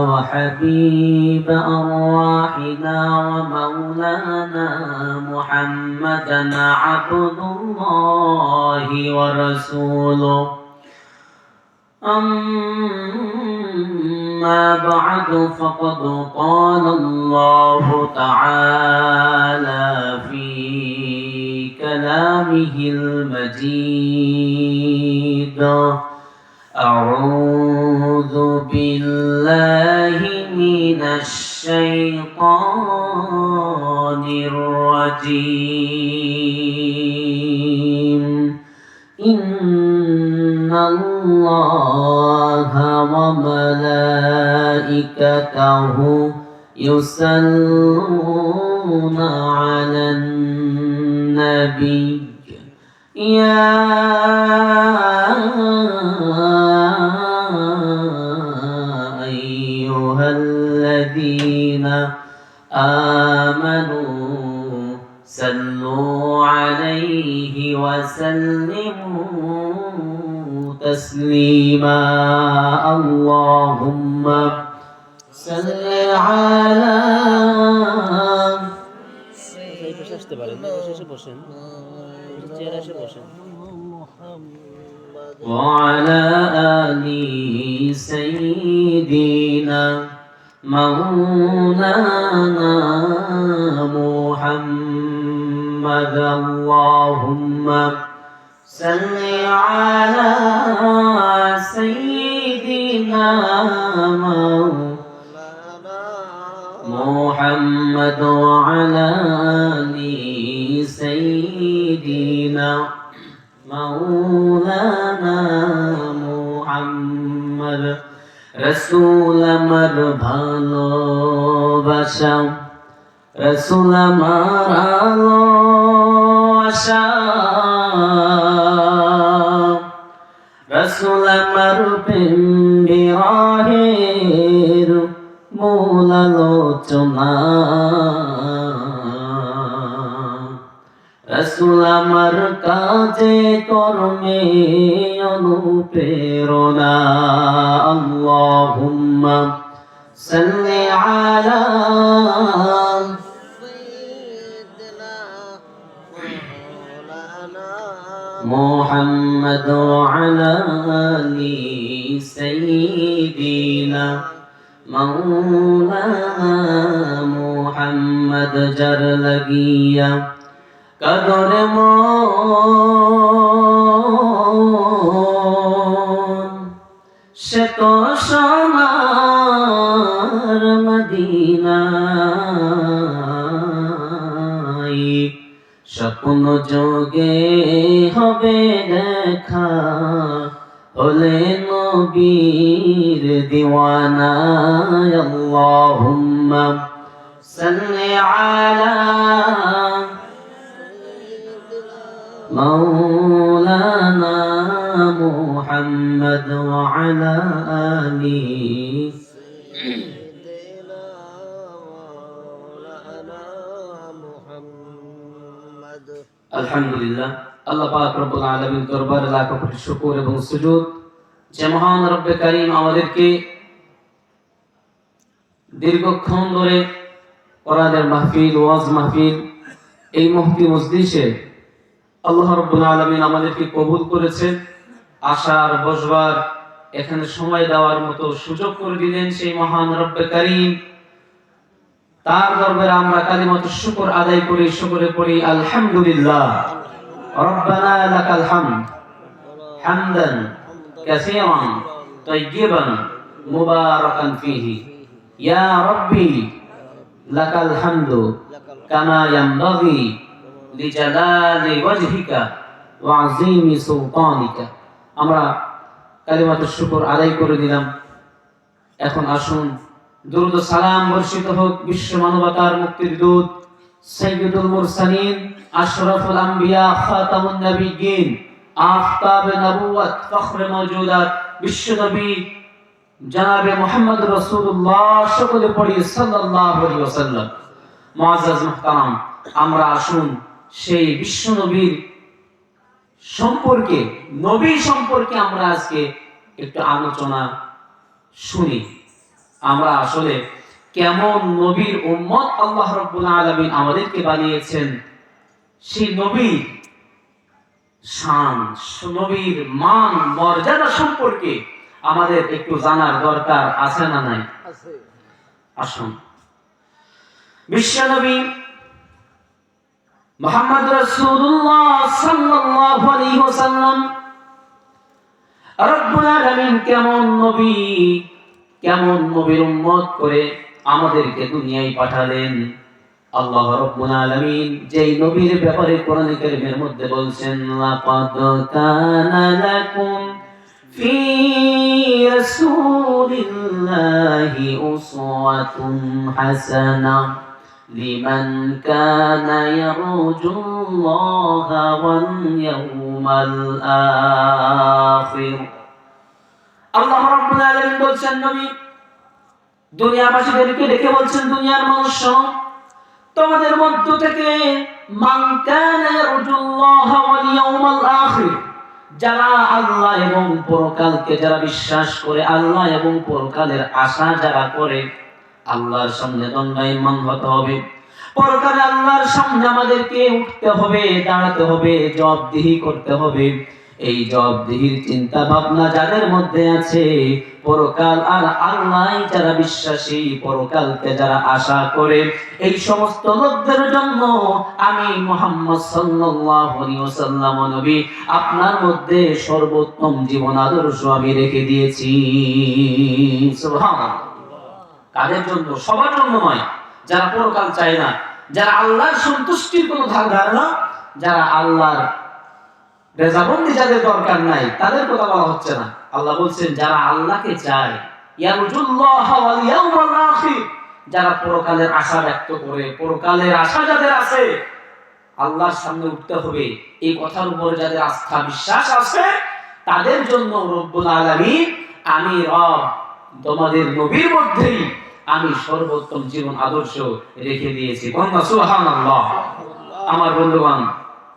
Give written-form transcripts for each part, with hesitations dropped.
وحبيب أرواحنا ومولانا محمدا عبد الله ورسوله. أما بعد فقد قال الله تعالى في كلامه المجيد: أعوذ بالله من الشيطان الرجيم. إن الله وملائكته يصلون على النبي يا أيها الذين آمنوا صلوا عليه وسلموا تسليما. اللهم صل على وعلى آل سيدنا مولانا محمد. اللهم صل على سيدنا محمد وعلى آل سيدنا مولانا محمد। রসুল আমার ভালোবাসা, রসুল আমার আশা, রসুল আমার প্রেম বিরহের মূল আলোচনা, রসুল আমার কাজে কর্মে অনুপ্রেরণা। আল্লাহুম্মা সাল্লি আলা মুহাম্মদ ওয়া আলা আলি সাইয়্যিদিনা মাওলানা মুহাম্মদ। জার লাগিয়া কদরে মন সে তো সোনার মদিনায়, স্বপ্ন যোগে হবে দেখা হলে নবীর দিওয়ানা। আল্লাহুম্মা সাল্লি আলা مولانا محمد وعلى آله আলহামদুলিল্লাহ। আল্লাহ পাক রব্বুল আলামিন দরবারে লাখ কোটি শুকর এবং সুজুদ যে মহান রব্বে কারীম আমাদেরকে দীর্ঘক্ষণ ধরে কোরআনের মাহফিল, ওয়াজ মাহফিল, এই মুফতি মজলিসে আল্লাহ রাব্বুল আলামিন আমাদেরকে কবুল করেছেন, আসার বসবার এখানে সময় দেওয়ার মতো সুযোগ করে দিলেন সেই মহান রব্বে কারীম। তার দরবারে আমরা কালিমাতুশ শুকর আদায় করি, শুকরে পড়ি আলহামদুলিল্লাহ। রব্বানা লাকাল হামদ হামদান কাসীরান তাইয়্যিবান মুবারাকান ফীহি ইয়া রাব্বি লাকাল হামদু কামা ইয়ানবাগি লিজালালি ওয়াজহিকা ওয়া আযীমি সুলতানিকা। আমরা কালিমাতুশ শুকর আদায় করে দিলাম। এখন আসুন দুরূদ ও সালাম বর্ষিত হোক বিশ্ব মানবতার মুক্তির দূত সাইয়্যিদুল মুরসালিন আশরাফুল আম্বিয়া খাতামুন নবিয়্যিন আফতাবে নবুওয়াত ফখরে মওজুদাত বিশ্ব নবী জনাবে মুহাম্মদ রাসূলুল্লাহ সকলে পড়ি সাল্লাল্লাহু আলাইহি ওয়াসাল্লাম। মুআজ্জাজ মুহতারাম, আমরা আসুন সেই বিশ্ব নবীর সম্পর্কে, নবী সম্পর্কে আমরা আজকে একটু আলোচনা শুনি আমরা আসলে কেমন নবীর উম্মত আল্লাহ রাব্বুল আলামিন আমাদেরকে বানিয়েছেন, সেই নবীর শান, নবীর মান মর্যাদা সম্পর্কে আমাদের একটু জানার দরকার আছে না নাই? আসুন, বিশ্বনবী মুহাম্মদ রাসূলুল্লাহ সাল্লাল্লাহু আলাইহি ওয়াসাল্লাম রব্বুল আলামিন কেমন নবীর উম্মত করে আমাদেরকে দুনিয়ায় পাঠালেন। আল্লাহ রাব্বুল আলামিন যেই নবীর ব্যাপারে কোরআন কারীমের মধ্যে বলছেন, লাকাদ কানা লাকুম ফি রাসূলিল্লাহি উসওয়াতুন হাসানাহ লিমান কানা ইয়ারজুল্লাহা ওয়াল ইয়াউমাল আখির। আল্লাহ রাব্বুল আলামিন বলছেন, নবী দুনিয়াবাসীদেরকে ডেকে বলছেন, দুনিয়ার মানুষ তোমাদের মধ্য থেকে মান কানা ইয়ারজুল্লাহা ওয়াল ইয়াউমাল আখির, যারা আল্লাহ এবং পরকালকে যারা বিশ্বাস করে, আল্লাহ এবং পরকালের আশা যারা করে, আল্লাহর সামনে দণ্ডায়মান হতে হবে, পরকালে আল্লাহর সামনে আমাদেরকে উঠতে হবে, দাঁড়াতে হবে, জবাবদিহি করতে হবে। এই জবাবদিহির চিন্তা ভাবনা যাদের মধ্যে আছে, পরকাল আর আল্লাহ যারা বিশ্বাসী, পরকালকে যারা আশা করে, এই সমস্ত লোকদের জন্য আমি মুহাম্মদ সাল্লাল্লাহু আলাইহি ওয়াসাল্লাম নবী আপনার মধ্যে সর্বোত্তম জীবন আদর্শ আমি রেখে দিয়েছি। সুবহানাল্লাহ। কাদের জন্য? সবার জন্য নয়। যারা পরকাল চায় না, যারা আল্লাহর সন্তুষ্টির কোনো ধারণা, যারা আল্লাহর রেজাবন্দি যাদের দরকার নাই, তাদের কথা বলা হচ্ছে না। আল্লাহ বলছেন যারা আল্লাহকে চায়, ইয়ারজুল্লাহ ওয়াল ইয়াউমাল আখির, যারা পরকালের আশা ব্যক্ত করে, পরকালের আশা যাদের আছে, আল্লাহর সামনে উঠতে হবে, এই কথার উপর যাদের আস্থা বিশ্বাস আছে, তাদের জন্য রব্বুল আলামিন আমি রব তোমাদের নবীর মধ্যেই আমি সর্বোত্তম জীবন আদর্শ রেখে দিয়েছি। সুবহানাল্লাহ। আমার বন্ধুগণ,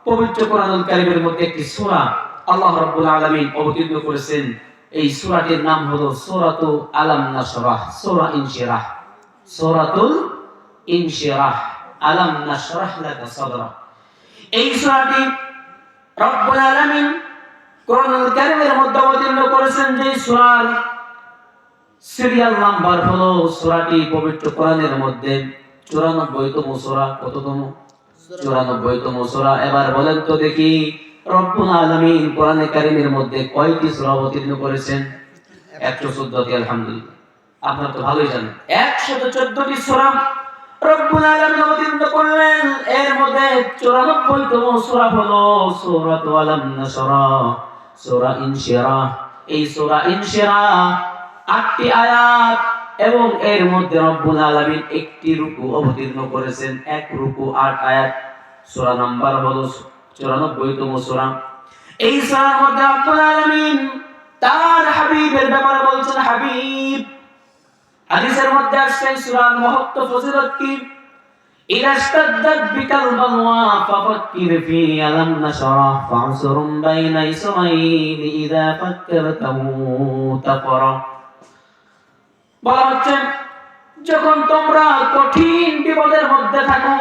পবিত্র কোরআনুল কারীমের মধ্যে একটি সূরা আল্লাহ রাব্বুল আলামিন অবতীর্ণ করেছেন। এই সূরাটির নাম হলো সূরাতু আলাম নাশরাহ, সূরা ইনশিরাহ, সূরাতুল ইনশিরাহ, আলাম নাশরাহ লাকা সাদরাক। এই সূরাটি রব্বুল আলামিন কোরআনুল কারীমের মধ্যে অবতীর্ণ করেছেন, যে সূরার সিরিয়াল নাম্বার হলো, সূরাটি পবিত্র কোরআনের মধ্যে 94তম সূরা। কততম? 94তম সূরা। এবার বলেন তো দেখি, রব্বুল আলামিন কোরআনে কারীমের মধ্যে কয়টি সূরা অবতীর্ণ করেছেন? 114টি। আলহামদুলিল্লাহ, আপনারা তো ভালোই জানেন 114টি সূরা রব্বুল আলামিন অবতীর্ণ করলেন। এর মধ্যে 94তম সূরা হলো সূরাতু আলাম নাশরাহ, সূরা ইনশিরাহ। এই সূরা ইনশিরাহ 8টি আয়াত এবং এর মধ্যে রব্বুল আলামিন একটি রুকু অবতীর্ণ করেছেন, এক রুকু 8 আয়াত। সূরা নাম্বার হলো 94তম সূরা। এই সূরার মধ্যে রব্বুল আলামিন তার হাবিবের ব্যাপারে বলছেন, হাবিব, হাদিসের মধ্যে আসছে সূরার মহত্ব ফজিলত কি, ইলাস্তাদাত বিকাল বালওয়া ফাফাক্কির ফি আলাম নাশরাহ ফা'সরুম বাইনা ইসমাইল ইযা ফাক্কারতাহু তাফরা। বলা হচ্ছে, যখন তোমরা কঠিন বিপদের মধ্যে থাকো,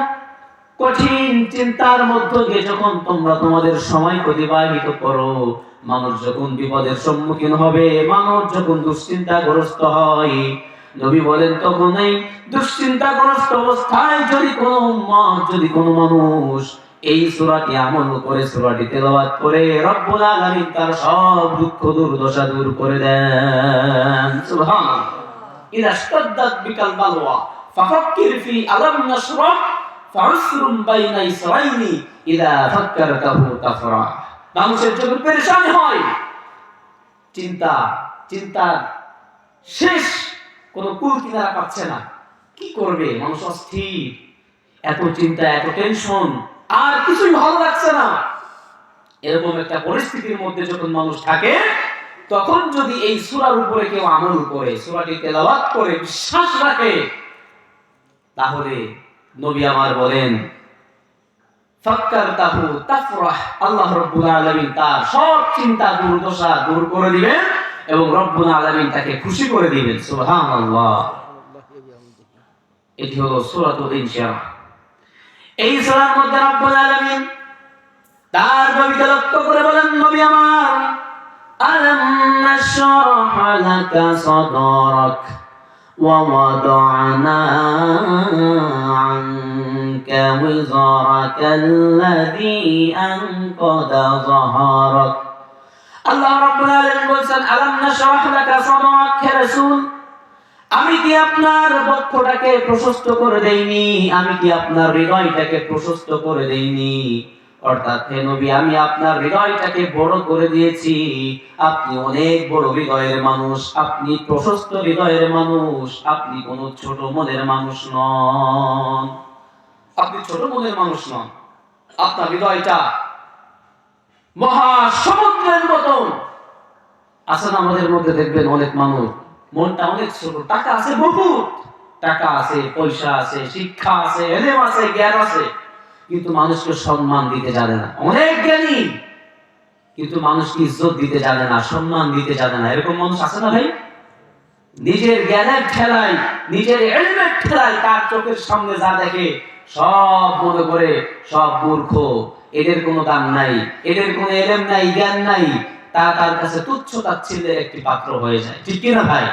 কঠিন চিন্তার মধ্যে দিয়ে যখন তোমরা তোমাদের সময় অতিবাহিত করো, মানুষ যখন বিপদের সম্মুখীন হবে, মানুষ যখন দুশ্চিন্তাগ্রস্ত হয়, নবী বলেন তখন এই দুশ্চিন্তাগ্রস্ত অবস্থায় যদি কোনো উম্মত, যদি কোনো মানুষ এই সূরাটি আমল করে, সূরাটি তেলাওয়াত করে, রব্বুল আলামিন তার সব দুঃখ দুর্দশা দূর করে দেন। সুবহানাল্লাহ। ইযা ইশতাদ্দাত বিকাল বালওয়া ফাফাক্কির ফি আলাম নাশরাহ ফা'সরুম বাইনা ইসরাইনি ইযা ফাক্কারতাহু তাফরা। মানুষের যখন পেরেশানি হয়, চিন্তা শেষ, কোনো কুল কিনারা পাচ্ছে না, কি করবে? মানুষ অস্থির, এত চিন্তা, এত টেনশন, আর কিছুই ভালো লাগছে না। এরকম একটা পরিস্থিতির মধ্যে যখন মানুষ থাকে, তখন যদি এই সূরার উপরে কেউ আমল করে, সূরাটি তেলাওয়াত করে, বিশ্বাস রাখে, তাহলে নবী আমার বলেন ফাক্কারতাহু তাফরাহ, আল্লাহ রাব্বুল আলামিন তার সব চিন্তা দুর্দশা দূর করে দিবেন এবং রব্বুল আলামিন তাকে খুশি করে দিবেন। সুবহানাল্লাহ। এটি হলো সূরাতুল ইনশিরাহ। এই সূরার মধ্যে রব্বুল আলামিন তার নবীকে লক্ষ্য করে বলেন, নবী আমার, আলাম নাশরাহ লাকা সাদরাক ওয়া ওয়াদা'না আনকা ওয়িজরাকাল্লাযী আনকাদা যাহরাক। আল্লাহ রাব্বুল আলামিন বলেন, আলাম নাশরাহ লাকা সাদরাক, হে রাসূল, আমি কি আপনার বক্ষটাকে প্রশস্ত করে দেইনি? আমি কি আপনার হৃদয়টাকে প্রশস্ত করে দেইনি? অর্থাৎ হে নবী, আমি আপনার হৃদয়টাকে বড় করে দিয়েছি। আপনি অনেক বড় হৃদয়ের মানুষ, আপনি প্রশস্ত হৃদয়ের মানুষ, আপনি কোন ছোট মনের মানুষ নন। আপনি ছোট মনের মানুষ নন। আপনার হৃদয়টা মহাসমুদ্রের মতন। আসলে আমাদের মধ্যে দেখবেন অনেক মানুষ মনটা অনেক ছোট, টাকা আছে বহুত, টাকা আছে, পয়সা আছে, শিক্ষা আছে, এলেম আছে, জ্ঞান আছে, কিন্তু মানুষকে সম্মান দিতে জানে না। অনেক জ্ঞানী কিন্তু মানুষকে ইজ্জত দিতে জানে না, সম্মান দিতে জানে না। এরকম মানুষ আছে না ভাই? নিজের জ্ঞানের ঠেলায়, নিজের এলেমের ঠেলায় তার চোখের সামনে যা দেখে সব মনে করে সব মূর্খ, এদের কোনো দাম নাই, এদের কোনো এলেম নাই, জ্ঞান নাই, তার কাছে তুচ্ছ তাচ্ছিল্যের একটি পাত্র হয়ে যায়। ঠিক কিনা ভাই?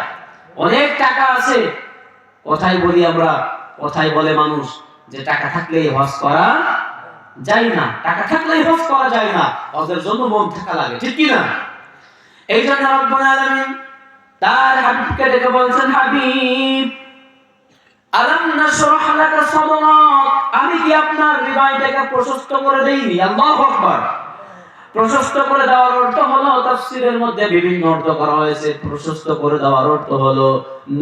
অনেক টাকা আছে, কথাই বলি আমরা, কথাই বলে মানুষ যে টাকা থাকলেই হজ করা যায় না, টাকা থাকলেই হজ করা যায় না, হজের জন্য মন থাকা লাগে। ঠিক কিনা? এই জন্য রব্বুল আলামিন তার হাবিবকে ডেকে বলছেন, হাবিব, আলাম নাশরাহ লাকা সাদরাক, আমি কি আপনার হৃদয়টাকে প্রশস্ত করে দেইনি? আল্লাহু আকবার। প্রশস্ত করে দেওয়ার অর্থ হলো, তাফসীরের মধ্যে বিভিন্ন অর্থ করা হয়েছে। প্রশস্ত করে দেওয়ার অর্থ হলো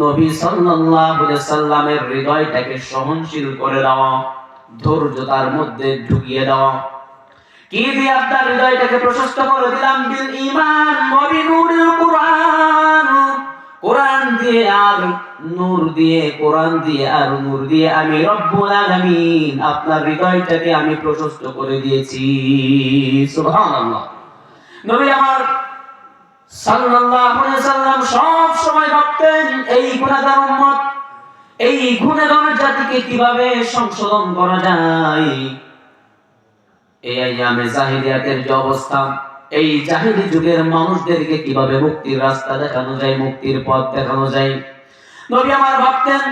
নবী সাল্লাল্লাহু আলাইহি সাল্লামের হৃদয়টাকে সহনশীল করে দেওয়া, ধৈর্য তার মধ্যে ঢুকিয়ে দেওয়া। কি দিয়ে আপনার হৃদয়টাকে প্রশস্ত করে দিলাম? বিল ঈমান ওয়া বিনূরিল কুরআন, কোরআন দিয়ে আর নূর দিয়ে, কোরআন দিয়ে আর নূর দিয়ে আমি রব্বুল আলামিন আপনার হৃদয়টাকে আমি প্রশস্ত করে দিয়েছি। সুবহানাল্লাহ। নবী আমার সাল্লাল্লাহু আলাইহি সাল্লাম সব সময় ভাবতেন এই গুনাহগার উম্মত, এই গুনাহগার জাতিকে কিভাবে সংশোধন করা যায়। এই আইয়ামে জাহিলিয়াতের যে অবস্থা, এই জাহিলি যুগের মানুষদেরকে কিভাবে মুক্তির রাস্তা দেখানো যায়, মুক্তির পথ দেখানো যায়। নবী আমার ভাবতেন।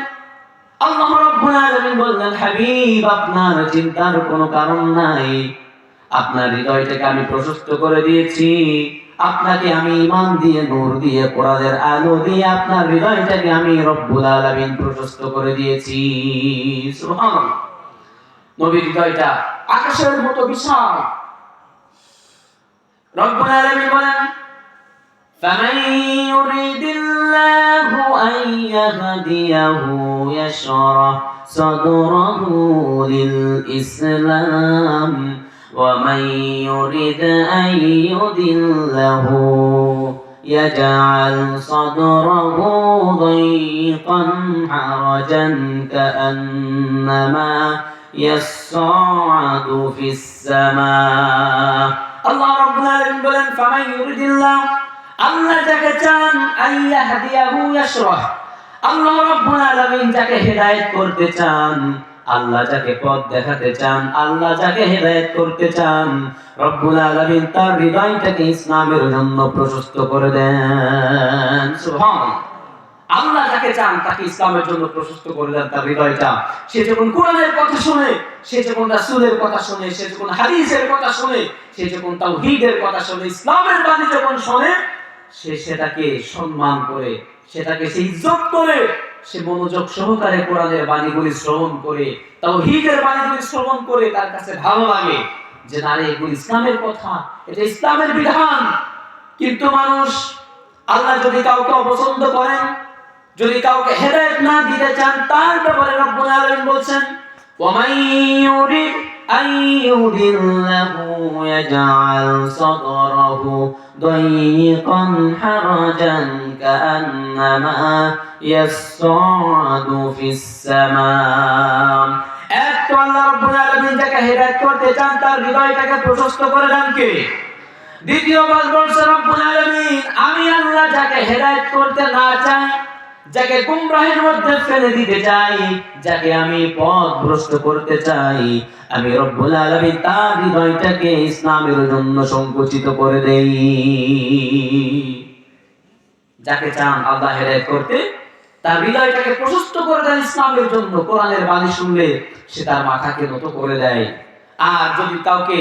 আল্লাহ রাব্বুল আলামিন বললেন, হাবিব, আপনার চিন্তার কোনো কারণ নাই, আপনার হৃদয়টাকে আমি প্রশস্ত করে দিয়েছি। আপনাকে আমি ঈমান দিয়ে, নূর দিয়ে, কোরআনের আলো দিয়ে আপনার হৃদয়টাকে আমি রব্বুল আলামিন প্রশস্ত করে দিয়েছি। সুবহানাল্লাহ। নবীর হৃদয়টা আকাশের মতো বিশাল। রব্বুল আলামিন বলেন, فمن يريد الله أن يهديه يشرح صدره للإسلام ومن يريد أن يضله يجعل صدره ضيقا حرجا كأنما يصعد في السماء। الله رب العالمين বলেন, فمن يريد الله, আল্লাহ যাকে চান, আইয়াহদিয়াহু ইয়াশরাহ, আল্লাহ রাব্বুল আলামিন যাকে হেদায়েত করতে চান, আল্লাহ যাকে পথ দেখাতে চান, আল্লাহ যাকে হেদায়েত করতে চান, রব্বুল আলামিন তার হৃদয়টাকে ইসলামের জন্য প্রশস্ত করে দেন। সুবহানাল্লাহ। আল্লাহ যাকে চান তাকে ইসলামের জন্য প্রশস্ত করে দেন তার হৃদয়টা। সে যখন কোরআনের কথা শুনে, সে যখন রাসূলের কথা শুনে, সে যখন হাদিসের কথা শুনে, সে যখন তাওহীদের কথা শুনে, ইসলামের বাণী যখন শুনে, সে সেটাকে সম্মান করে, সেটাকে সে ইজ্জত করে, সে মনোযোগ সহকারে কোরআনের বাণীগুলি শ্রবণ করে, তাওহীদের বাণীগুলি শ্রবণ করে, তার কাছে ভালো লাগে যে না রে, এগুলো ইসলামের কথা, এটা ইসলামের বিধান। কিন্তু মানুষ, আল্লাহ যদি কাউকে অপছন্দ করেন, যদি কাউকে হেদায়েত না দিতে চান, তার ব্যাপারে রব্বুল আলামিন বলছেন, ওয়ামান ইউরিদ আন ইউদিল্লাহু ইয়াজআল সাদরাহু দায়ীকান হারাজান কাআন্নামা ইয়াসআদু ফিস সামা। একটু আল্লাহ রব্বুল আলামিন যাকে হেদায়েত করতে চান, তার হৃদয়টাকে প্রশস্ত করে দেন কে? দ্বিতীয়বার বলছে রব্বুল আলামিন, আমি আল্লাহ যাকে হেদায়েত করতে না চাই, যাকে গুমরাহের মধ্যে ফেলে দিতে চাই, যাকে আমি পথভ্রষ্ট করতে চাই, আমি রব্বুল আলামিন তার হৃদয়টাকে ইসলামের জন্য সংকুচিত করে দেই। যাকে চান আল্লাহ হেদায়েত করতে, তার হৃদয়টাকে প্রশস্ত করে দেন ইসলামের জন্য। কোরআনের বাণী শুনলে সে তার মাথাকে নত করে দেয়। আর যদি কাউকে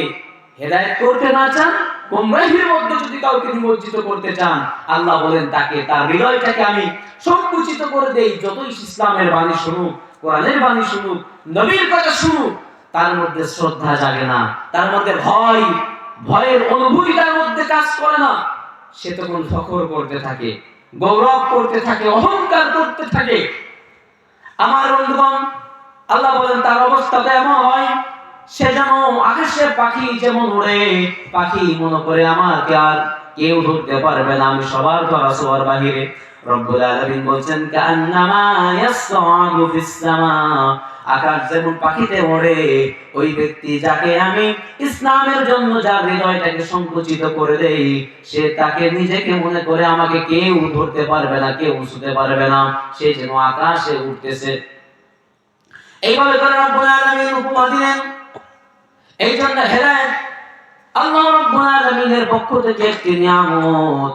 হেদায়েত করতে না চান, গুমরাহির মধ্যে যদি কাউকে নিমজ্জিত করতে চান, আল্লাহ বলেন তাকে, তার হৃদয়টাকে আমি সংকুচিত করে দেই। যতই ইসলামের বাণী শুনুক, কোরআনের বাণী শুনুক, নবীর কথা শুনুক, তার মধ্যে শ্রদ্ধা জাগে না, তার মধ্যে ভয়ের অনুভূতি তার মধ্যে কাজ করে না। সে তখন ফখর করতে থাকে, গৌরব করতে থাকে, অহংকার করতে থাকে। আমার বন্ধুগণ, আল্লাহ বলেন তার অবস্থা এমন হয়, সে যেন আকাশে পাখি যেমন উড়ে, পাখি মনে করে আমাকে আর কেউ ধরতে পারবে না, আমি সবার ধরা ছোঁয়ার বাহিরে। রব্বুল আলামিন বলছেন, কান্নামা ইয়াসআদু ফিস সামা, আকাশ যেমন পাখিতে ওড়ে, ওই ব্যক্তি যাকে আমি ইসলামের জন্য যার হৃদয়টাকে সংকুচিত করে দেই, সে তাকে নিজেকে মনে করে আমাকে কেউ ধরতে পারবে না, কেউ ছুঁতে পারবে না, সে যেন আকাশে উঠতেছে। এইভাবে করে রব্বুল আলামিন উপমা দিলেন। এই জন্য হেদায়েত আল্লাহ রাব্বুল আলামিনের পক্ষ থেকে একটি নিয়ামত।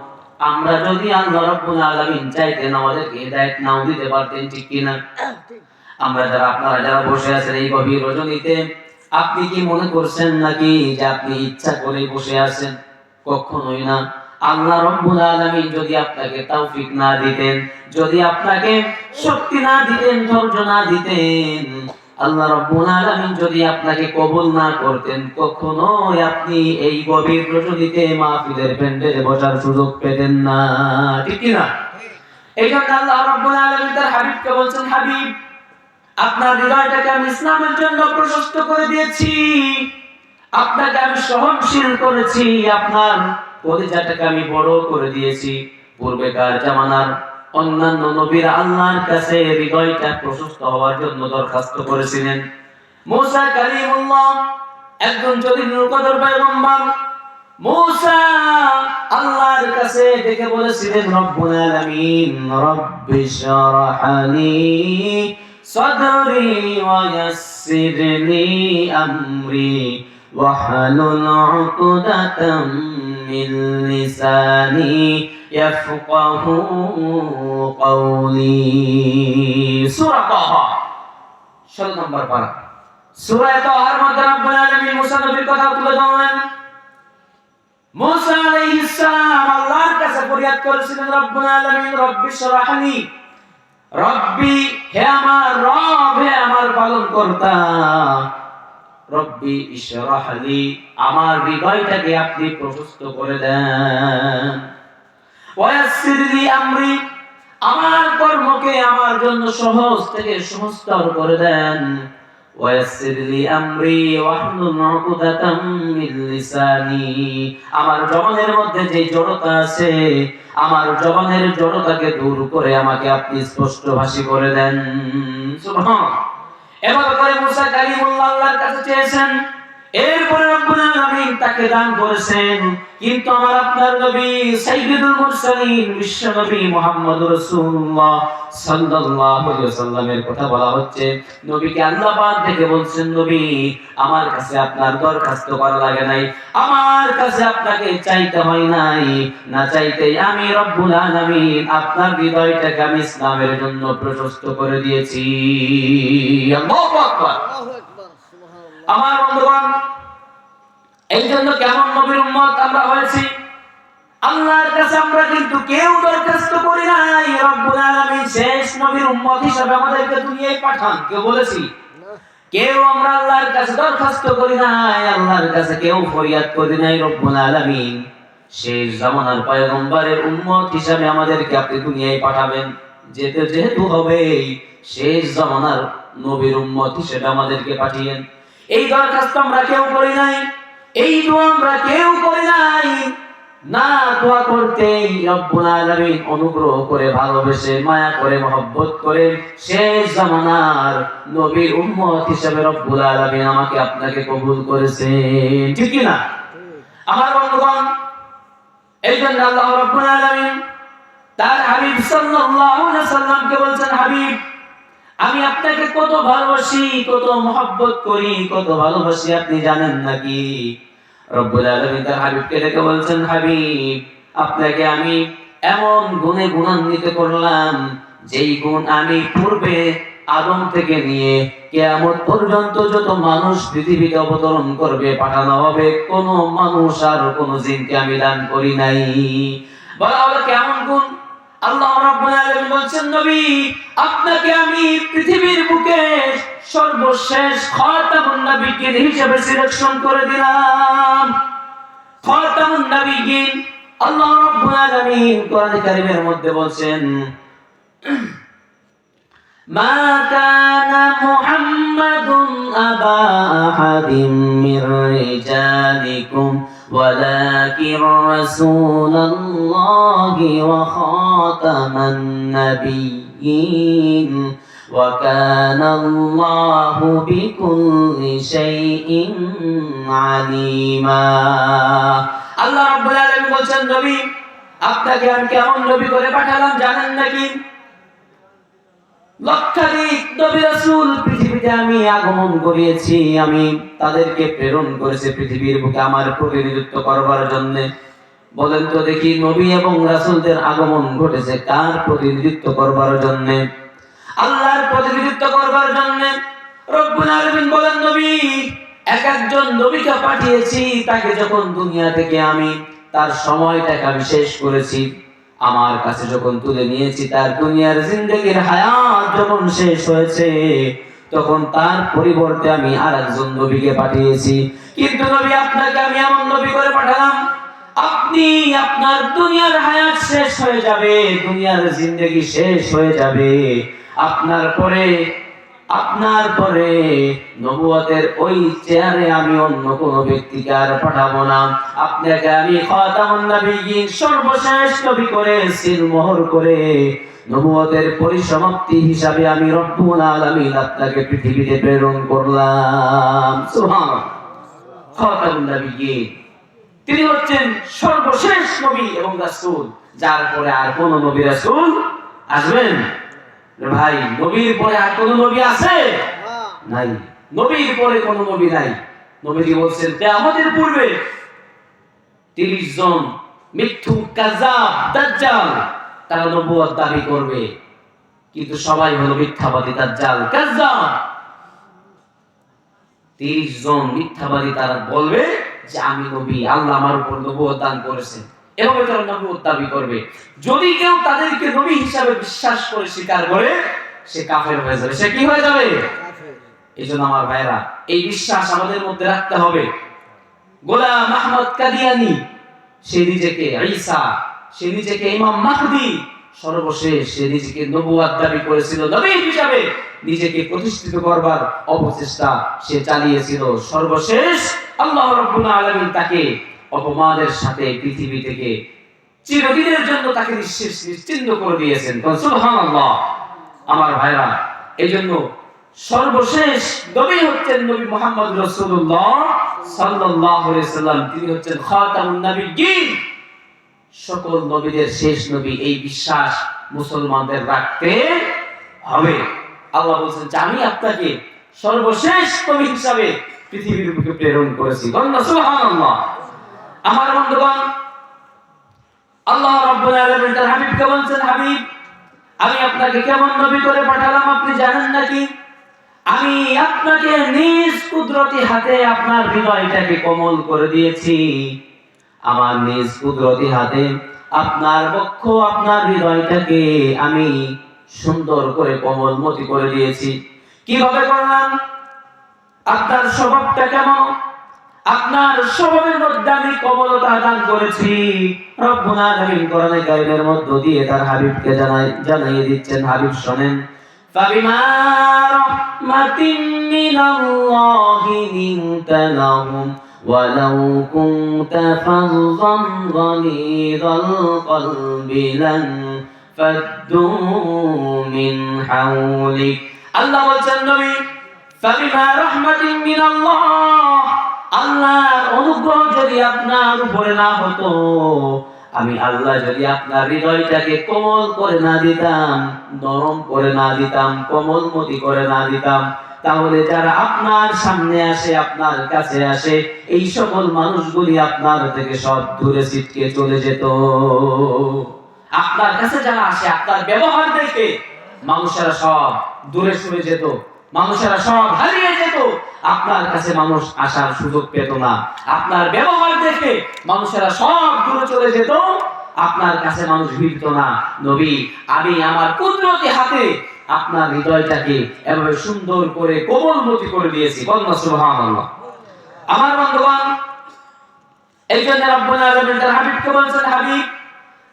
আমরা যদি আল্লাহ রাব্বুল আলামিন চাইতেন আমাদেরকে হেদায়েত নাও দিতে পারতেন, ঠিক কি না? আমরা যারা, আপনারা যারা বসে আছেন এই গভীর রজনীতে, আপনি কি মনে করছেন নাকি যে আপনি ইচ্ছা করে বসে আছেন? কখনোই না। আল্লাহ রাব্বুল আলামিন যদি আপনাকে তৌফিক না দিতেন, যদি আপনাকে শক্তি না দিতেন, ধৈর্য না দিতেন, আল্লাহ রাব্বুল আলামিন যদি আপনাকে কবুল না করতেন, কখনোই আপনি এই গভীর রজনীতে মাহফিলের প্যান্ডেলে বসার সুযোগ পেতেন না, ঠিক কি না? এই জন্য আল্লাহ রাব্বুল আলামিন তার হাবিবকে বলছেন, হাবিব, আপনার হৃদয়টাকে আমি ইসলামের জন্য প্রশস্ত করে দিয়েছি, আপনাকে আমি সহনশীল করেছি, আপনার কলিজাটাকে আমি বড় করে দিয়েছি। পূর্বেকার জামানার অন্যান্য নবীরা আল্লাহর কাছে হৃদয়টা প্রশস্ত হওয়ার জন্য দরখাস্ত করেছিলেন। মুসা কালিমুল্লাহ একজন জলিলুল কদর পয়গম্বর, মুসা আল্লাহর কাছে ডেকে বলেছিলেন, রব্বুল আলামিন রব্বি শরহলি সাদরি ওয়া ইয়াসসিরলি আমরি ওয়াহলুল উকদাতাম মিন লিসানি ইয়াফকাহু কওলি। সূরা তাহা 16 নম্বর পারা। সূরা তাহার মধ্যে রব্বুল আলামিন মুসা নবীর কথা তুলে ধরলেন। মুসা আলাইহিস সালাম আল্লাহর কাছে ফরিয়াদ করেছিলেন, রব্বুল আলামিন রব্বি শরহলি, রব্বি হে আমার রব, হে আমার পালনকর্তা, রব্বি ইশরাহলি, আমার হৃদয়টাকে আপনি প্রশস্ত করে দেন, ওয়ায়াসসিরলি আমরি, আমার কর্মকে আমার জন্য সহজ থেকে সহজতর করে দেন, ওয়ায়াসসিরলি আমরি ওয়াহলুল উকদাতাম মিন লিসানি, আমার জবানের মধ্যে যে জড়তা আছে, আমার জবানের জড়তাকে দূর করে আমাকে আপনি স্পষ্টভাষী করে দেন। সুবহানাল্লাহ। এভাবে করে মুসা কালিমুল্লাহ আল্লাহর কাছে চেয়েছেন, এরপরে রব্বুল আলামিন তাকে দান করেছেন। কিন্তু আমার আপনার নবী সাইয়্যিদুল মুরসালিন বিশ্ব নবী মুহাম্মদুর রাসূলুল্লাহ সাল্লাল্লাহু আলাইহি ওয়াসাল্লামের কথা বলা হচ্ছে। নবীকে আল্লাহ পাক দেখে বলছেন, নবী আমার কাছে আপনার দরখাস্ত করা লাগে নাই, আমার কাছে আপনাকে চাইতে হয় নাই, না চাইতেই আমি রব্বুল আলামিন আপনার হৃদয়টাকে আমি ইসলামের জন্য প্রশস্ত করে দিয়েছি। আল্লাহু আকবার। আমার বন্ধুগণ, এই জন্য কেমন নবীর উম্মত আমরা হয়েছি, আল্লাহর কাছে আমরা কিন্তু কেউ দরখাস্ত করি নাই রব্বুল আলামিন শেষ নবীর উম্মত হিসেবে আমাদেরকে দুনিয়ায় পাঠান, কেউ বলেছি? কেউ আমরা আল্লাহর কাছে দরখাস্ত করি নাই, আল্লাহর কাছে কেউ ফরিয়াদ করি নাই রব্বুল আলামিন শেষ জামানার পয়গম্বরের উম্মত হিসেবে আমাদেরকে আপনি দুনিয়ায় পাঠাবেন, যেহেতু হবে শেষ জামানার নবীর উম্মত হিসেবে আমাদেরকে পাঠিয়েন। এই দরখাস্ত আমরা কেউ করি নাই, এই দোয়া আমরা কেউ করি নাই। না দোয়া করতে রব্বুল আলামিন অনুগ্রহ করে, ভালোবেসে, মায়া করে, মহব্বত করে শেষ জামানার নবীর উম্মত হিসেবে রব্বুল আলামিন আমাকে আপনাকে কবুল করেছেন, ঠিক কি না? আমার বন্ধুগণ, এই জন্য আল্লাহ রাব্বুল আলামিন তার হাবিব সাল্লাল্লাহু আলাইহি সাল্লামকে বলছেন, হাবিব আমি আপনাকে কত ভালোবাসি, কত মহব্বত করি, কত ভালোবাসি আপনি জানেন নাকি? রব্বুল আলামিন তার হাবিবকে ডেকে বলছেন, হাবিব আপনাকে আমি এমন গুণে গুণান্বিত করলাম যেই গুণ আমি পূর্বে আদম থেকে নিয়ে কিয়ামত পর্যন্ত যত মানুষ পৃথিবীতে অবতরণ করবে, পাঠানো হবে, কোন মানুষ আর কোন জিনকে আমি দান করি নাই। বলা হলো কেমন গুণ? আল্লাহ রাব্বুল আলামিন বলছেন, নবী আপনাকে আমি পৃথিবীর বুকে সর্বশেষ খাতামুন নবিয়্যিন হিসেবে সিলেকশন করে দিলাম। খাতামুন নবিয়্যিন আল্লাহ রাব্বুল আলামিন কোরআন কারীমের মধ্যে বলছেন, মা কানা মুহাম্মাদুন আবা আহাদিম মির রিজালিকুম ওয়ালাকিন রাসূলুল্লাহি ওয়া খাতামান নাবিয়্যিন ওয়া কানা আল্লাহু বিকুল্লি শাইইন আলিমা। আল্লাহ রাব্বুল আলামিন বলেন, নবী আপনাকে আমি কেমন নবী করে পাঠালাম জানেন নাকি? লক্ষাধিক নবী রাসূল পৃথিবীতে আমি আগমন করিয়েছি, আমি তাদেরকে প্রেরণ করেছি পৃথিবীর বুকে আমার প্রতিনিধিত্ব করবার জন্য। বলেন তো দেখি, নবী এবং রাসূলদের আগমন ঘটেছে কার প্রতিনিধিত্ব করবার জন্য? আল্লাহর প্রতিনিধিত্ব করবার জন্য। রব্বুল আলামিন বলেন, নবী এক একজন নবীকে পাঠিয়েছি, তাকে যখন দুনিয়া থেকে আমি তার সময়টাকে আমি শেষ করেছি, আমার কাছে যখন তুলে নিয়েছি, তার দুনিয়ার জিন্দেগির হায়াত যখন শেষ হয়েছে, তখন তার পরিবর্তে আমি আরেকজন নবীকে পাঠিয়েছি। কিন্তু নবী আপনাকে আমি এমন নবী করে পাঠালাম, আপনি আপনার দুনিয়ার হায়াত শেষ হয়ে যাবে, দুনিয়ার জিন্দেগি শেষ হয়ে যাবে, আপনার পরে নবুয়তের ওই চেয়ারে আমি অন্য কোন ব্যক্তিকে আর পাঠাবো না। আপনাকে আমি খাতামুন নবিয়্যিন সর্বশেষ নবী করে সিলমোহর করে নবুয়তের পরিসমাপ্তি হিসাবে আমি রব্বুল আলামিন আপনাকে পৃথিবীতে প্রেরণ করলাম। সুবহানাল্লাহ। খাতামুন নবিয়্যিন তিনি হচ্ছেন সর্বশেষ নবী এবং রাসূল, যার পরে আর কোন নবী রাসূল আসবেন? ভাই নবীর পরে আর কোন নবী আছে? নাই, নবীর পরে কোন নবী নাই। নবীজি বলছেন কিয়ামতের পূর্বে 30 জন মিথ্যুক কাযাব দাজ্জাল তারা নবুয়ত দাবি করবে, কিন্তু সবাই হলো মিথ্যাবাদী দাজ্জাল কাযাব। 30 জন মিথ্যাবাদী তারা বলবে যে আমি নবী, আল্লাহ আমার উপর নবুয়ত দান করেছেন, এভাবে তারা নবুয়ত দাবি করবে। যদি কেউ তাদেরকে নবী হিসাবে বিশ্বাস করে স্বীকার করে, সে কাফের হয়ে যাবে। সে কি হয়ে যাবে? এইজন্য আমার ভাইরা এই বিশ্বাস আমাদের মধ্যে রাখতে হবে। গোলাম আহমদ কাদিয়ানী সে নিজেকে ঈসা, সে নিজেকে ইমাম মাহদি, সর্বশেষ সে নিজেকে নবুয়ত দাবি করেছিল, নবী হিসাবে নিজেকে প্রতিষ্ঠিত করবার অপচেষ্টা সে চালিয়েছিল। সর্বশেষ আল্লাহ রাব্বুল আলামিন তাকে অপমানের সাথে পৃথিবী থেকে চিরদিনের জন্য তাকে নিশ্চিহ্ন করে দিয়েছেন। সুবহানাল্লাহ। আমার ভাইরা এইজন্য সর্বশেষ নবী হচ্ছেন নবী মুহাম্মদ রাসূলুল্লাহ সাল্লাল্লাহু আলাইহি সাল্লাম। তিনি হচ্ছেন খাতামুন নবিয়্যিন, সকল নবীদের শেষ নবী। এই বিশ্বাস মুসলমানদের রাখতে হবে। আল্লাহ বলেন যে আমি আপনাকে সর্বশেষ নবী হিসাবে পৃথিবীর বুকে প্রেরণ করেছি। সুবহানাল্লাহ। আমার বন্ধুগণ, আল্লাহ রাব্বুল আলামিন তার হাবিবকে বলেন, হাবিব আমি আপনাকে কেমন নবী করে পাঠালাম আপনি জানেন নাকি? আমি আপনাকে নিজ কুদরতি হাতে আপনার হৃদয়টাকে কোমল করে দিয়েছি। আমার নিজ কুদরতি হাতে আপনার বক্ষ, আপনার হৃদয়টাকে আমি সুন্দর করে কোমলমতি করে দিয়েছি। কিভাবে করলাম? আপনার স্বভাবটা কেমন? আপনার স্বভাবের মধ্যে আমি কোমলতা দান করেছি। রব্বুল আলামিন কোরআনে কারীমের মধ্য দিয়ে তার হাবিবকে জানিয়ে দিচ্ছেন, হাবিব শুনেন, ফাবিমা রাহমাতিন মিনাল্লাহি লিনতা লাহুম ওয়ালাউ কুনতা ফাযযান গালিযাল কলবি লান ফাদ্দু মিন হাওলিক। আল্লাহ বলেন, নবী ফাবিমা রাহমাতিন মিনাল্লাহ, আল্লাহর অনুগ্রহ যদি আপনার উপরে না হতো, আমি আল্লাহ যদি আপনার হৃদয়টাকে কোমল করে না দিতাম, নরম করে না দিতাম, কোমলমতি করে না দিতাম, তাহলে যারা আপনার সামনে আসে, আপনার কাছে আসে, এই সকল মানুষগুলি আপনার থেকে সব দূরে ছিটকে চলে যেত। আপনার কাছে যারা আসে, আপনার ব্যবহার দেখে মানুষেরা সব দূরে সরে যেত, মানুষেরা সব হারিয়ে যেত, আপনার কাছে মানুষ আসার সুযোগ পেত না। আপনার ব্যবহার দেখে মানুষেরা সব দূরে চলে যেত, আপনার কাছে মানুষ ভিড়ত না। নবী, আমি আমার কুদরতি হাতে আপনার হৃদয়টাকে এভাবে সুন্দর করে কোমলমতি করে দিয়েছি। বলুন সুবহানাল্লাহ। আমার বন্ধুগণ, এই জন্য রব্বুল আলামিন তার হাবিবকে বলছেন, হাবিব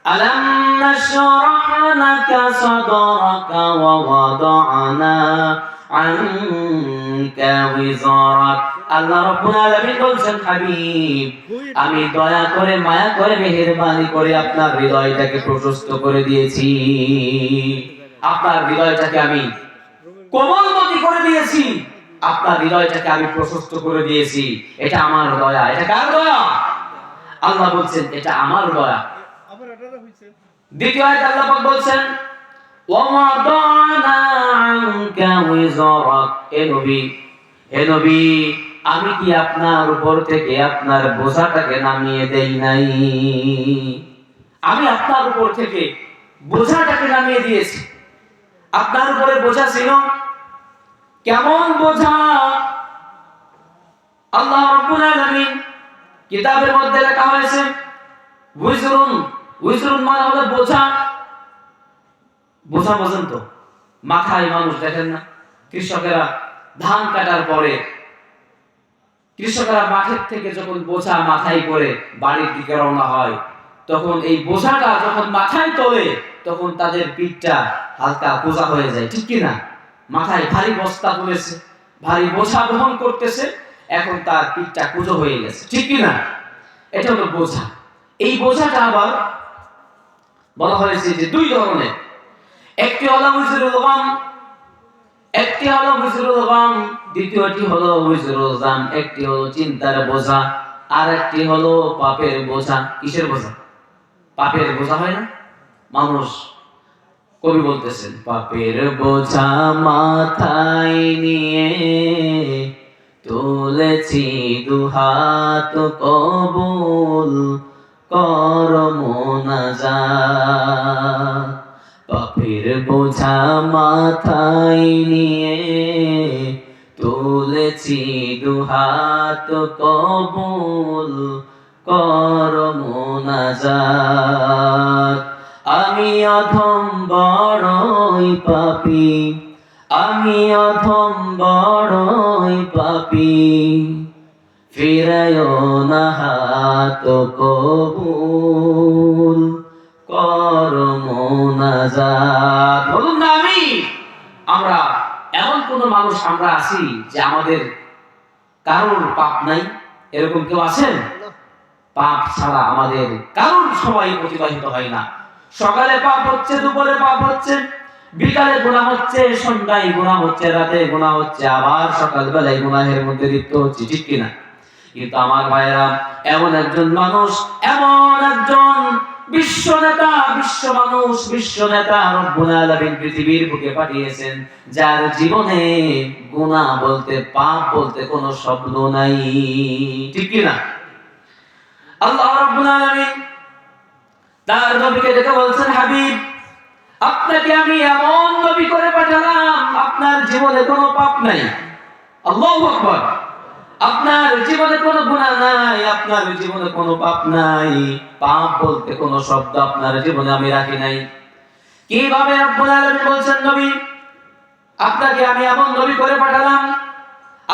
আলাম নাশরাহ লাকা সাদরাকা ওয়া ওয়াদানা আনকা ওয়িজরাক। আল্লাহ রাব্বুল আলামিন বলছেন, হাবিব আমি দয়া করে, মায়া করে, মেহেরবানি করে আপনার হৃদয়টাকে প্রশস্ত করে দিয়েছি। আপনার হৃদয়টাকে আমি কোমলমতি করে দিয়েছি, আপনার হৃদয়টাকে আমি প্রশস্ত করে দিয়েছি। এটা আমার দয়া। এটা কার দয়া? আল্লাহ বলছেন এটা আমার দয়া। দ্বিতীয় আয়াতে আল্লাহ পাক বলছেন, ওয়া ওয়াদানা আনকা ওয়িজরাক। হে নবী, হে নবী, আমি কি আপনার উপর থেকে আপনার বোঝাটাকে নামিয়ে দেই নাই? আমি আপনার উপর থেকে বোঝাটাকে নামিয়ে দিয়েছি। আপনার উপরে বোঝা ছিল, কেমন বোঝা? আল্লাহ রাব্বুল আলামিন কিতাবের মধ্যে লেখা হয়েছে, উইজরুন। উইজরুন মানে হলো বোঝা। বোঝা বোঝেন তো? মাথায় মানুষ দেখেন না, কৃষকেরা ধান কাটার পরে কৃষকেরা মাঠের থেকে যখন বোঝা মাথায় করে বাড়ির দিকে রওনা হয়, তখন এই বোঝাটা যখন মাথায় তোলে, তখন তাদের পিঠটা হালকা বোঝা হয়ে যায়, ঠিক কি না? মাথায় ভারী বস্তা তুলেছে, ভারী বোঝা বহন করতেছে, এখন তার পিঠটা কুঁজো হয়ে গেছে, ঠিক কি না? এটা হলো বোঝা। এই বোঝাটা আবার বলা হয়েছে যে দুই ধরনের। একটি হলো উজরুল গাম, একটি হলো উজরুল গাম, দ্বিতীয়টি হলো উজরুল জাম। একটি হলো চিন্তার বোঝা, আর একটি হলো পাপের বোঝা। কিসের বোঝা? পাপের বোঝা হয় না? মানুষ, কবি বলতেছেন, পাপের বোঝা মাথায় নিয়ে তুলেছি দুহাত, কবুল কর মোনাজাত। পাপের বোঝা মাথায় নিয়ে তুলেছি দুহাত, কবুল কর মোনাজাত। আমি অধম বড়ই পাপী, আমি অধম বড়ই পাপী, ফিরায়ো না হাত, কবুল কর মোনাজাত। বলুন না আমি। আমরা এমন কোন মানুষ আমরা আছি যে আমাদের কারোর পাপ নাই? এরকম কেউ আছেন? পাপ ছাড়া আমাদের কারোর সময় অতিবাহিত হয় না। সকালে পাপ হচ্ছে, দুপুরে পাপ হচ্ছে, বিকালে গুনাহ হচ্ছে, সন্ধ্যায় গুনাহ হচ্ছে, রাতে গুনাহ হচ্ছে, আবার সকালবেলায় গুনাহের মধ্যে লিপ্ত হচ্ছে, ঠিক কিনা? কিন্তু আমার ভাইয়েরা, এমন একজন মানুষ, এমন একজন বিশ্ব নেতা, বিশ্ব মানুষ, বিশ্ব নেতা রব্বুল আলামিন পৃথিবীর বুকে পাঠিয়েছেন, যার জীবনে গুনাহ বলতে, পাপ বলতে কোনো শব্দ নাই, ঠিক কিনা? আল্লাহ রাব্বুল আলামিন তার নবীকে দেখে বলছেন, হাবিব আপনাকে আমি এমন নবী করে পাঠালাম, আপনার জীবনে কোনো পাপ নাই। আল্লাহু আকবার। আপনার জীবনে কোনো গুনাহ নাই, আপনার জীবনে কোনো পাপ নাই, পাপ বলতে কোনো শব্দ আপনার জীবনে আমি রাখি নাই। কিভাবে রব্বুল আলামিন বলছেন, নবী আপনাকে আমি এমন নবী করে পাঠালাম,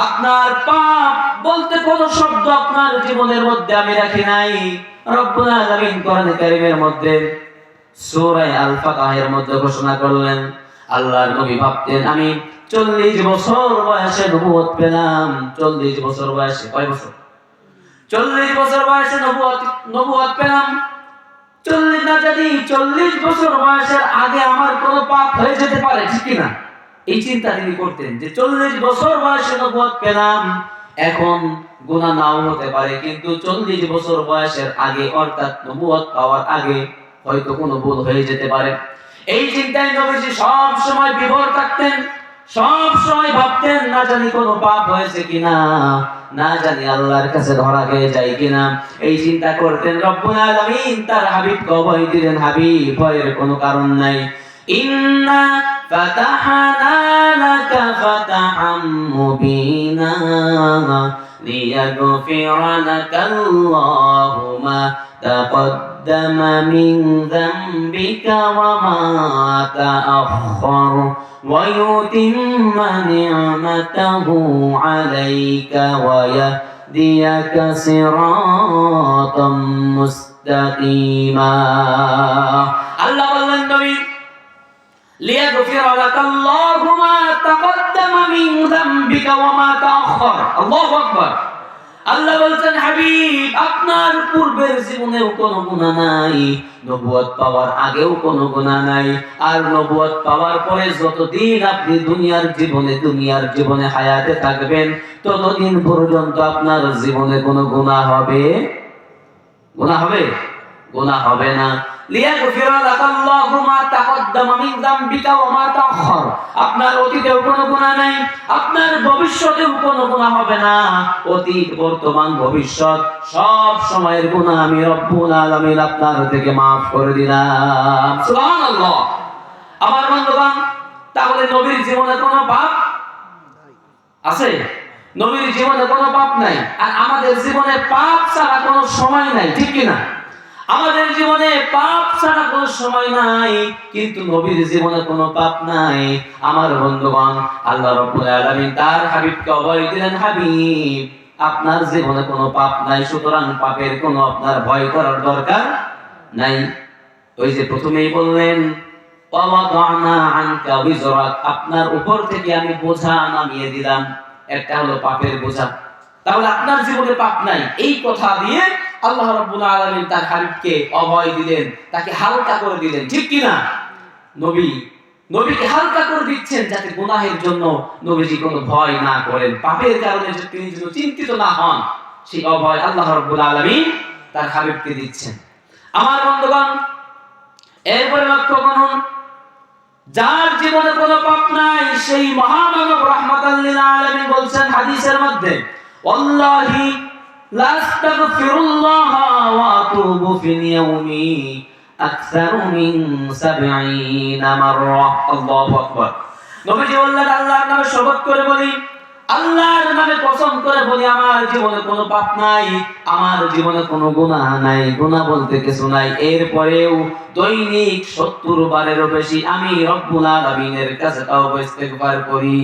আপনার পাপ বলতে কোনো শব্দ আপনার জীবনের মধ্যে আমি রাখি নাই। রব্বুল আলামিন কোরআন কারীমের মধ্যে সূরা আল ফাতহের মধ্যে ঘোষণা করলেন, আল্লাহর নবী ভাবতেন আমি 40 বছর বয়সে নবুয়ত পেলাম। 40 বছর বয়সে, কয় বছর? 40 বছর বয়সে নবুয়ত পেলাম। 40 না, যদি 40 বছর বয়সের আগে আমার কোনো পাপ হয়ে যেতে পারে, ঠিক কিনা? এই চিন্তা তিনি করতেন যে 40 বছর বয়সে নবুয়ত পেলাম, এখন গুনাহ নাও হতে পারে, কিন্তু 40 বছর বয়সের আগে অর্থাৎ নবুয়ত পাওয়ার আগে হয়তো কোনো ভুল হয়ে যেতে পারে। এই চিন্তায় নবীজি সব সময় বিভোর থাকতেন, সব সময় ভাবতেন না জানি কোনো পাপ হয়েছে কিনা, না জানি আল্লাহর কাছে ধরা খেয়ে যায় কিনা। এই চিন্তা করতেন। রব্বুল আলামিন তার হাবিবকে অভয় দিলেন, হাবিব ভয়ের কোনো কারণ নাই। ইন্না ফাতাহনা লাকা ফাতাহাম মুবিনা লিয়াগফিরা লাকাল্লাহু মা তাকদ্দামা মিন যামবিকা ওয়া মা তাআখার ওয়া ইউতিম্মা নি'মাতাহু আলাইকা ওয়া ইয়াহদিয়াকা সিরাতাম মুস্তাকিমা। আল্লাহ বললেন নবী, লিয়াগফিরা লাকাল্লাহু মা তাকদ্দামা মিন যামবিকা ওয়া মা তাআখার। আল্লাহু আকবার। আল্লাহ বলছেন, হাবিব আপনার পূর্বের জীবনেও কোনো গুনাহ নাই, নবুয়ত পাওয়ার আগেও কোনো গুনাহ নাই, আর নবুয়ত পাওয়ার পরে যতদিন আপনি দুনিয়ার জীবনে হায়াতে থাকবেন ততদিন পর্যন্ত আপনার জীবনে কোনো গুনাহ হবে? গুনাহ হবে? গুনাহ হবে না। লিয়াগফিরা লাকাল্লাহু মা তাকদ্দামা মিন যামবিকা ওয়া মা তাআখার। আপনার অতীতেও কোনো গুনাহ নাই, আপনার ভবিষ্যতেও কোনো গুনাহ হবে না। অতীত, বর্তমান, ভবিষ্যৎ সব সময়ের গুনাহ আমি রব্বুল আলামিন আপনার থেকে maaf করে দিলাম। সুবহানাল্লাহ। আমার বন্ধুগণ, তাহলে নবীর জীবনে কোনো পাপ আছে? নবীর জীবনে কোনো পাপ নাই। আর আমাদের জীবনে পাপ ছাড়া কোনো সময় নাই, ঠিক কি না? আমাদের জীবনে পাপ ছাড়া কোনো সময় নাই, কিন্তু নবীর জীবনে কোনো পাপ নাই। আমার বন্ধুগণ, আল্লাহ রাব্বুল আলামিন তার হাবিবকে অভয় দিলেন, হাবিব আপনার জীবনে কোনো পাপ নাই, সুতরাং পাপের কোনো আপনার ভয় করার দরকার নাই। ওই যে প্রথমেই বললেন, ওয়াদানা আনকা বিজরাক, আপনার উপর থেকে আমি বোঝা নামিয়ে দিলাম। একটা হলো পাপের বোঝা। তাহলে আপনার জীবনে পাপ নাই, এই কথা দিয়ে আল্লাহ রাব্বুল আলামিন তার হাবিবকে অভয় দিলেন, তাকে হালকা করে দিলেন, ঠিক কি না? নবীকে হালকা করে দিচ্ছেন যাতে গুনাহের জন্য নবীজি কোনো ভয় না করেন, পাপের কারণে তিনি যেন চিন্তিত না হন, সেই অভয় আল্লাহ রাব্বুল আলামিন তার হাবিবকে দিচ্ছেন। আমার বন্ধুগণ, এরপরে লক্ষ্য করুন, যার জীবনে কোনো পাপ নাই সেই মহামানব রাহমাতাল লিল আলামিন বলছেন হাদিসের মধ্যে, ওয়াল্লাহি লা আস্তাগফিরুল্লাহ ওয়া আতুবু ফিল ইয়াউমি আকসারু মিন 70 মাররা। আল্লাহু আকবার। নবীজি বললেন, আল্লাহর নামে শপথ করে বলি, আল্লাহর নামে কসম করে বলি, আমার জীবনে কোনো পাপ নাই, আমার জীবনে কোনো গুনাহ নাই, গুনাহ বলতে কিছু নাই। এরপরেও দৈনিক 70 বারেরও বেশি আমি রব্বুল আলামিনের কাছে তাওবা ইস্তেগফার করি।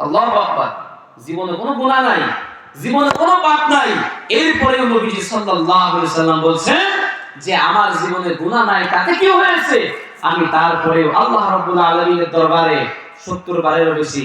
আল্লাহু আকবার। জীবনে কোনো গুনাহ নাই, জীবনে কোনো পাপ নাই, এরপরেও নবীজি সাল্লাল্লাহু আলাইহি সাল্লাম বলছেন যে আমার জীবনে গুনাহ নাই, তাতে কি হয়েছে? আমি তারপরেও আল্লাহ রাব্বুল আলামিনের দরবারে 70 বারেরও বেশি